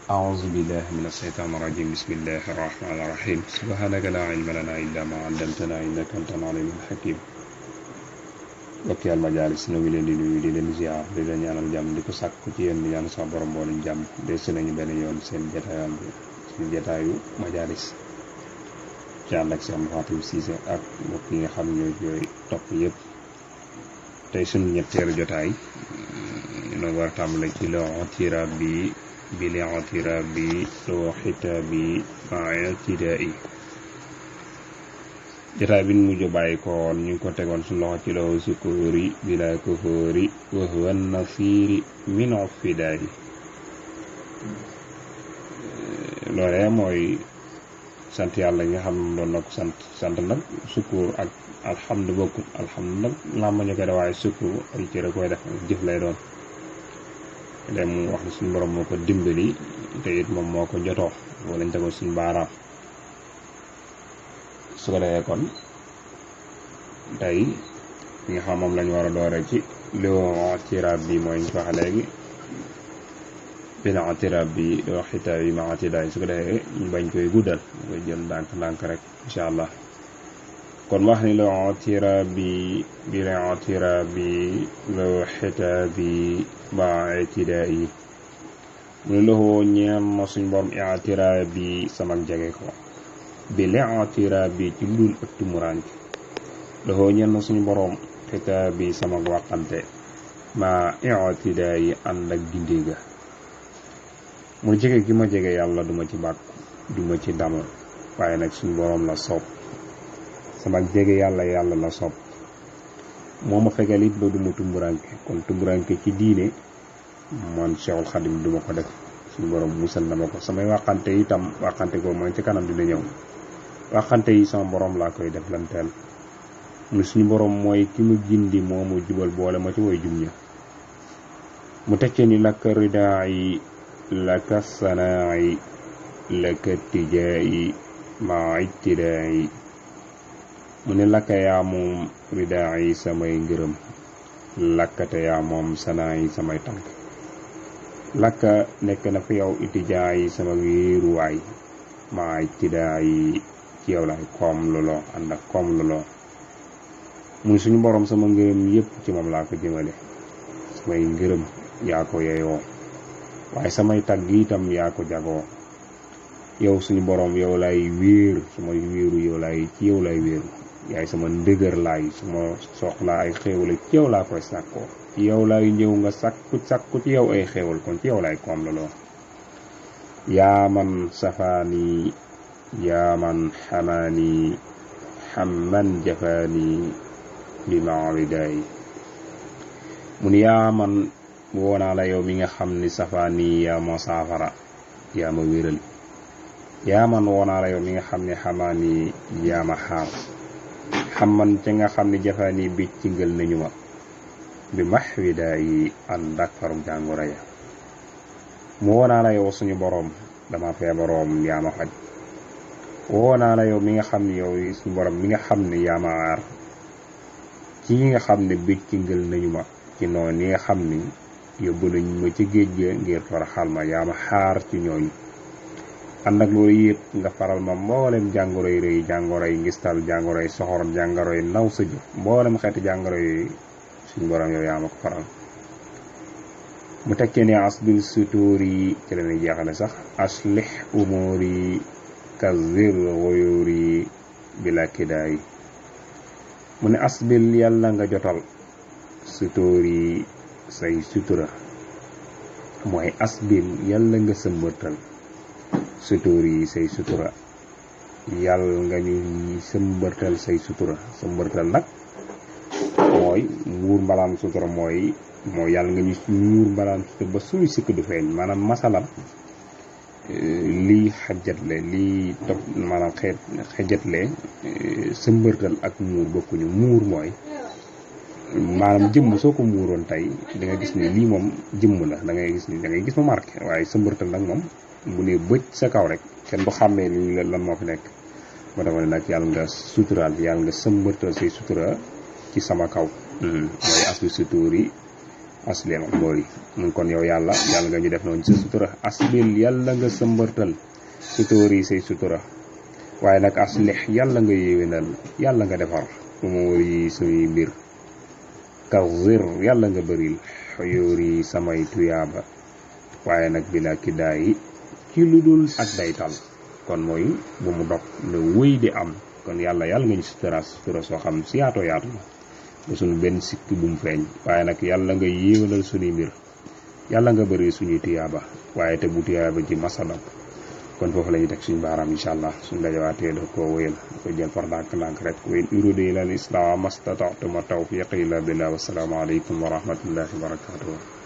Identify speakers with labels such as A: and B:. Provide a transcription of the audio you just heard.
A: أعوذ بالله من الشيطان الرجيم بسم الله الرحمن الرحيم سبحانك لا علم لنا إلا ما علمتنا إنك أنت العليم الحكيم bokki al majalis nu ngi leen di nuyu di leen ziar di leen ñaanal jàmm di ko sàkku ci yéen di ñaan sa borom boo leen jàmm des nañu benn yoon seen jataayam bi seen jataayu majalis ci ànd ak Cheikh Fatim Cissé ak mbokk yi nga xam ne ñooy topp yëpp tey suñu ñetteelu jotaay noo war a tàmbale ci l'i'tiraaf bi loo xitaabi maa ibtidaa'i jotaay bi ñu mujj bàyyi ko woon ñu ngi ko tegoon suñu loxo ci loo sukkuuri bila kufuuri wa huwa nasiiri min ibtidaa'i loolee mooy sant yàlla nga xam ne doon na ko sant nag sukkuur ak alhamdu bokkut alhamdu nag làmba ñu koy def waaye sukkuur ay cëre koy def jëf lay doon léegi mu wax ne suñu borom moo ko dimbali te it moom moo ko jotoo boo lañ tegoon suñu baaraam su ko defee kon tey nga xam moom lañu war a doore ci l'i'tiraaf bi mooy ñu ko wax léegi l'i'tiraaf bi loo xitaab yi ma ibtidaay su ko defee ñu bañ koy guddal ñu koy jël ndànk rek incha allah kon wax ni l'i'tiraaf bi loo xitaab bi ma ibtidaay yi mu ne loxoo ñeen ma suñ borom i'tiraaf bi sama jege ko bi l'i'tiraaf bi ci lul ak tumuraanke loxoo ñeen ma suñu borom xitaab bi sama waxante ma i'tidaay yi ànd ak gindee ga mu jege gi ma jege yàlla duma ci bàkku duma ci damu waaye nag suñu borom la soob sama jege yàlla la soob moo ma fegal it ba duma tumburanke kon tumburanke ci diine man Cheikhul Khadim duma ko def suñu borom musal na ma ko samay waxante itam waxante ko mooy ci kanam dina ñëw waxante yi sama borom laa koy def lanteel mu suñu borom mooy ki mu gindi moo mu jubal boole ma ci woy jum ña mu tekkee ni lakka ridaa yi laka sanaa'i laka tijaa'i maa ibtidaa'i mu ne lakka yaa moom ridaa'i samay ngërëm lakkate yaa moom sanaa'i samay tànk lakka nekk na fi yow itijaa'i sama wéeruwaay maa ibtidaa'i ci yow laay koom loloo ànd ak koom loloo mu ne suñu borom sama ngërëm yépp ci moom laa ko jëmale samay ngërëm yaa ko yeyoo waaye samay tagg itam yaa ko jagoo yow suñu borom yow lay wéeru sama wéeru yow lay wéeru yaay sama ndëgër laay suma soxlaa ay xéewal ci yow laa koy sàkkoo ci yow lay ñëw nga sàkku ci yow ay xéewal kon ci yow lay koom loloo yaa man safaani yaa man xamaani xamman jafaani bi mawidaay mu ni yaa man woonaa la yow mi nga xam ni safaani yaa ma saafara yaa ma wéral yaa man woonaa la yow mi nga xam ni xamaani yaa ma xaar xamman ca nga xam ni jafaani bi ci ngël nañu ma bi maxwidaa yi ànd ak farum jàngoro ya mu woonaa la yow suñu boroom dama feebaroom yaa ma faj woonaa la yow mi nga xam ni yow suñu boroom mi nga xam ni yaa ma aar ci yi nga xam ne bi ci ngël nañu ma ci noonu yi nga xam ni yóbbu nañ ma ci géej ga ngir toroxal ma yaa ma xaar ci ñooñu ànd ak loolu yëpp nga faral ma mboolem jàngoro yi rëy jàngoro yi ngistal jàngoro yi soxor jàngoro yi naw sa jëf mboolem xeeti jàngoro yi suñu borom yow yaa ma ko faral mu tekkee ne asbil sutuur yi ci la ñuy jeexale sax aslih umuur yi kazir woyóor yi bila kidaa yi mu ne asbil yàlla nga jotal sutuur yi say sutura mooy asbil yàlla nga sëmbërtal sutuur yi say sutura yàlla nga ñuy sëmbërtal say sutura sëmbërtal nag mooy muur mbalaan sutura mooy yàlla nga ñu muur mbalaan sutura ba suñu sikk du feeñ maanaam masalam lii xajatle lii topp maanaam xejatle sëmbërtal ak muur bokkuñu muur mooy maanaam jëmm soo ko muuroon tey da nga gis ni lii moom jëmm la da ngay gis mu marqué waaye sëmbërtal nag moom bu ne bëj sa kaw rek kenn du xàmmee li lan moo fi nekk moo tax ma ne nag yàlla nga suturaal yàlla nga sëmbërtal say sutura ci sama kaw mooy asbi sutuur yi aslil umuri mun kon yow yàlla nga ñu def noonu ci sutura aslil yàlla nga sëmbartal sutóori say sutura waaye nag aslih yàlla nga yéwénal yàlla nga defar umuri suñuy mbir kazir yàlla nga bëril xuyóori samay tuyaaba waaye nag bila kidaayi ci lu dul ak daytal kon mooy bu mu dog na wéy di am kon yàlla nga ñu sutura soo xam si yaatoo yaatu la ba suñu benn sikki bu mu feeñ waaye nag yàlla nga yéwénal suñuy mbir yàlla nga bëri suñuy tuyaaba waaye te bu tuyaaba ji masadab kon foofu la ñuy teg suñu baaraam incha allah suñu dajawaatee da koo wéyal ko jël par ndànk rek wa in uriidu illa al-islaaha mastata'tu ma tawfiiqi illa billah wa salaamu aleykum wa rahmatullahi wa barakatuh